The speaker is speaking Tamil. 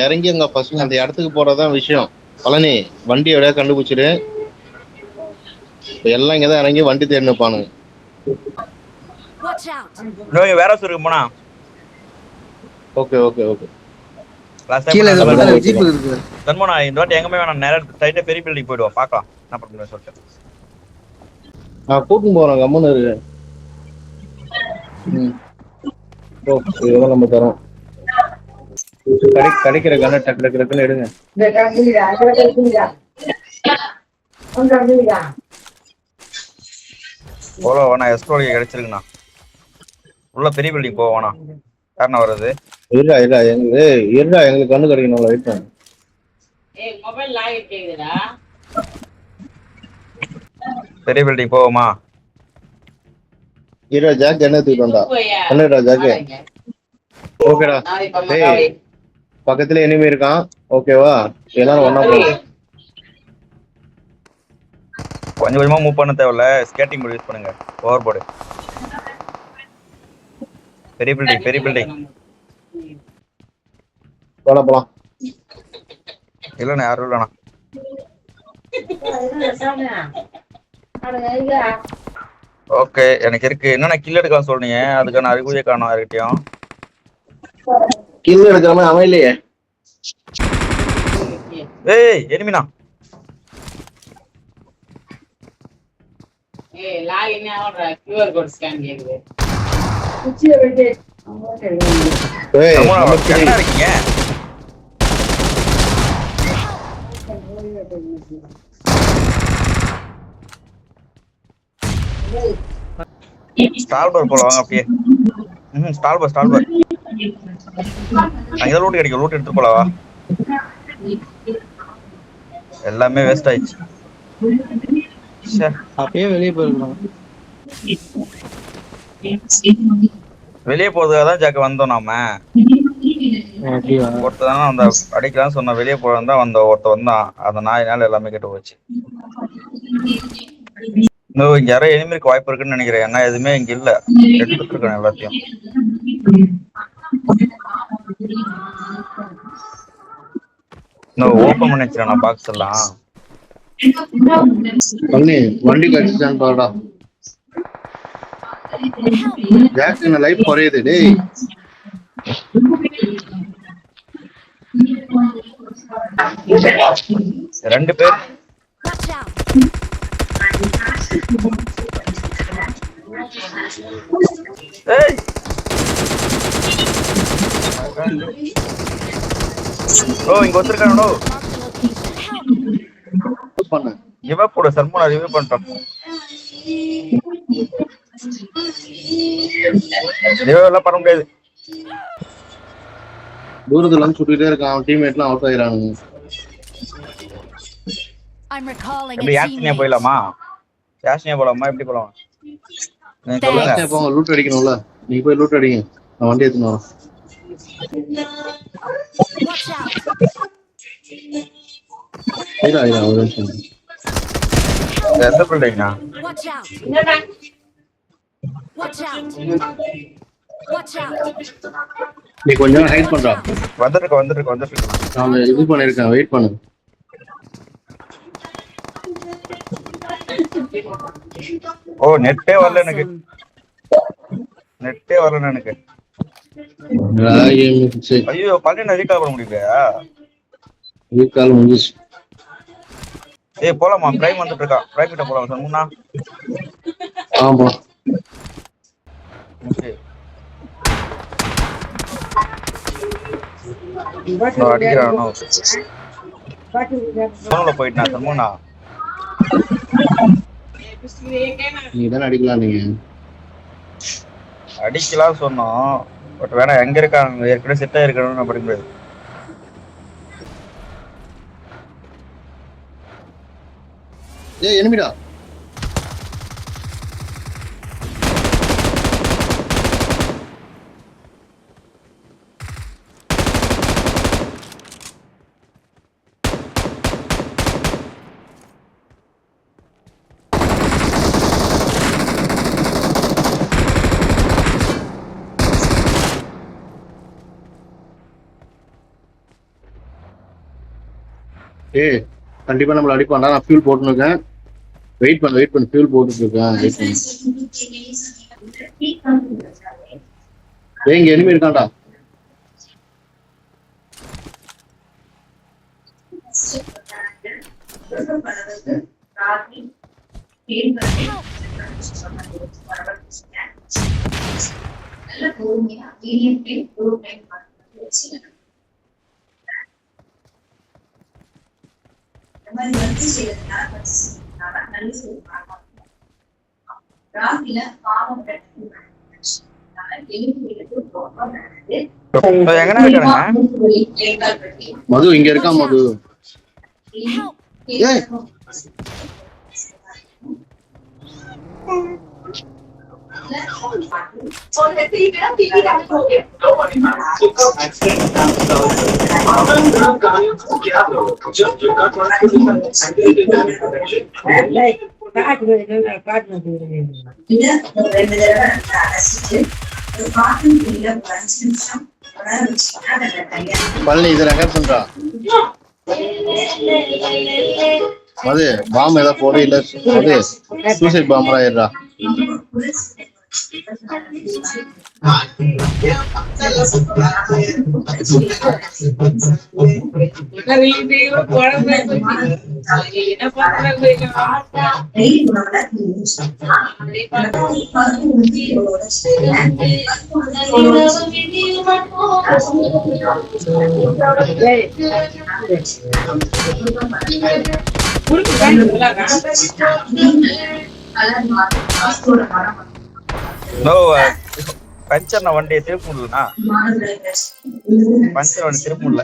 இறங்கி அங்க ஃபர்ஸ்ட் அந்த இடத்துக்கு போறதுதான் விஷயம். பழனி வண்டி எவ்வளோ கண்டுபிடிச்சிரு. எல்லாம் இங்கதான் இறங்கி வண்டி தேடி நிப்பானுங்க. வேற இருக்கு போனா. Okay okay okay. கீழ ஜீப் இருக்கு. தன்மோனா இந்த வாட்டி எங்கமே வேணாம், நேரா ஸ்ட்ரைட்டா பெரிய பில்டிங் போய்டுவா, பார்க்கலாம் என்ன பண்ணுறேன்னு சொல்லிட்டு. நான் கூட்டின்னு போறேன், கம்முன்னு இருக்கு. இதெல்லாம் நம்ம தரோம். கிடைக்கிற கண்ணை டக்கு டக்கு டக்குன்னு எடுங்க. போல வேணா, எஸ்ட்ரோலியா கிடைச்சிருக்குண்ணா. உள்ள பெரிய பில்டிங் போவானா யாருண்ணா வருது? இருடா எங்களுக்கு கண்ணு கிடைக்கணும். வெயிட் பண்ணு. பெரிய பில்டிங் போவோமா? இருடா ஜாக் என்ன தூக்கிட்டு வந்தா என்னடா ஜாக்கு? ஓகேடா. டேய் பக்கத்துல எனிமி இருக்கான். ஓகேவா? எல்லாரும் ஒண்ணா போங்க. கொஞ்சம் கொஞ்சமா மூவ் பண்ண தேவையில்ல, ஸ்கேட்டிங் போர்டு யூஸ் பண்ணுங்க. Over board. பெரிய பில்டிங் போலாம். இல்லண்ணா யாரும் இல்லண்ணா. ஓகே எனக்கு இருக்கு. என்னண்ணா கில் எடுக்கலாம் சொல்றீங்க, அதுக்கான அறிகுறியை காணும் யார்கிட்டயும். கில் எடுக்காம அவன் இல்லையே. ஏய் எனிமினா. கியூஆர் கோட் ஸ்கேன் கேக்குது. என்ன இருக்கீங்க? ஸ்டால்பர் போல வாங்க அப்படியே. ஸ்டால்பர் அங்க லூட் கிடைக்கும், லூட் எடுத்து போலவா. எல்லாமே வேஸ்ட் ஆயிடுச்சு. அப்படியே வெளியே போயிருக்கலாம். வெளியே போறதுக்காக தான் ஜாக்க வந்தோம் நாம. ஒருத்ததானே அந்த அடிக்கலாம் சொன்ன, வெளியே போறதா வந்த ஒருத்த வந்தான். அந்த நாயினால எல்லாமே கெட்டு போச்சு. இன்னும் இங்க யாரோ எனிமிக்கு வாய்ப்பு இருக்குன்னு நினைக்கிறேன். ஏன்னா எதுவுமே இங்க இல்ல, எடுத்துட்டு இருக்கேன் எல்லாத்தையும். இன்னும் ஓபன் பண்ணி வச்சிருக்கேன் நான் பாக்ஸ் எல்லாம். வண்டி கடிச்சான்னு பாருடா. ஜாக் லைஃப் குறையுது. டேய் ரெண்டு பேர். ஓ இங்க ஒருத்தருக்கானோ. இவ கூட சர்மோனா ரிவ்யூ பண்றோம். ரிவ்யூ எல்லாம் பண்ண முடியாது. தூரத்துல இருந்து சுட்டுட்டே இருக்கான். டீம்மேட்லாம் அவுட் ஆயிரானுங்க. எப்படி யாஸ்னியா போயிடலாமா? எப்படி போலாம்? போங்க, லூட் அடிக்கணும்ல. நீங்க போய் லூட் அடிங்க, நான் வண்டி எடுத்துன்னு வரேன். ஒரு நிமிஷம். எந்த பில்டிங்னா? நீ கொஞ்சம் ஹைட் பண்றா. வந்துட்டு நான் இது பண்ணிருக்கேன், வெயிட் பண்ணு. ஓ நெட்டே வரல எனக்கு. ஐயோ பள்ளியில ரீகால் பண்ண முடியலையா? ரீகால் முடிஞ்சிச்சு. ஏய் போலாமா? பிரைம் வந்துட்டு இருக்கா. பிரைம் கிட்ட போலாம் சொன்னா. ஆமா ஓகே. அடிக்கிறானோ போன்ல போயிட்டா சொன்னா. நீதான் அடிக்கலாம். நீங்க அடிக்கலாம் சொன்னோம், பட் வேணா எங்க இருக்காங்க ஏற்கனவே செட் ஆயிருக்கணும்னு அப்படி முடியாது. ஏய் எனிமிடா. ஏய் கண்டிப்பா நம்மள அடிப்பான்டா. நான் ஃபியூல் போட்டுன்னு இருக்கேன். வெயிட் பண்ணு ஃபியூல் போட்டுட்டு இருக்கேன். வெயிட் பண்ணு. இங்க எனிமி இருக்கான்டா. எங்கடா இருக்கானுங்க? மது இங்க இருக்கான் மது. ஏய் பழனி இதை ரெக்கார்ட் பண்றா. அது பாம் ஏதாவது போடு இல்ல அது சூசைட் பாம்பரா ஆயிடுறா. பஞ்சர் வண்டியை திருப்ப முடியலண்ணா. பஞ்சர் வண்டி திருப்ப முடியல.